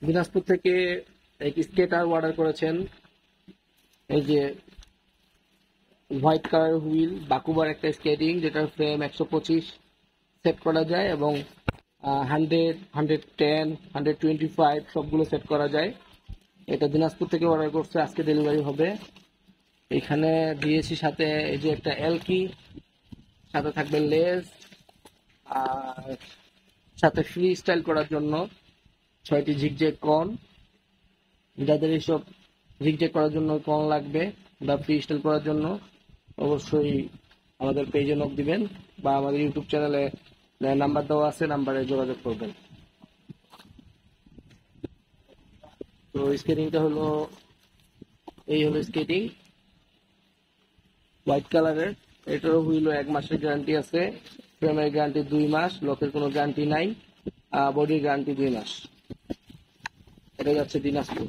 দিনাজপুর থেকে এক স্কেটার অর্ডার করেছেন। এই যে হোয়াইট কালার হুইল, বাকুবার একটা স্কেটিং, যেটার ফ্রেম 125 সেট করা যায় এবং 100, 110, 125 সবগুলো সেট করা যায়। এটা দিনাজপুর থেকে অর্ডার করছে, আজকে ডেলিভারি হবে। এখানে দিয়েছি সাথে এই যে একটা এলকি, সাথে থাকবে লেস, আর সাথে ফ্রি স্টাইল করার জন্য 6টি ঝিকঝ্যাক কন। যাদের এইসব ঝিকঝ্যাক করার জন্য কন লাগবে বা ফ্রি স্টাইল করার জন্য অবশ্যই আমাদের পেজে নক দিবেন বা আমাদের ইউটিউব চ্যানেলে নাম্বার দেওয়া আছে, নাম্বারে যোগাযোগ করবেন। তো স্কেটিংটা হলো, এই হলো স্কেটিং হোয়াইট কালারের। এটারও হুইল 1 মাসের গ্যারান্টি আছে, ফ্রেমের গ্যারান্টি 2 মাস, লকের কোনো গ্যারান্টি নাই, বডির গ্যারান্টি 2 মাস। এটা যাচ্ছে দিনাজপুর।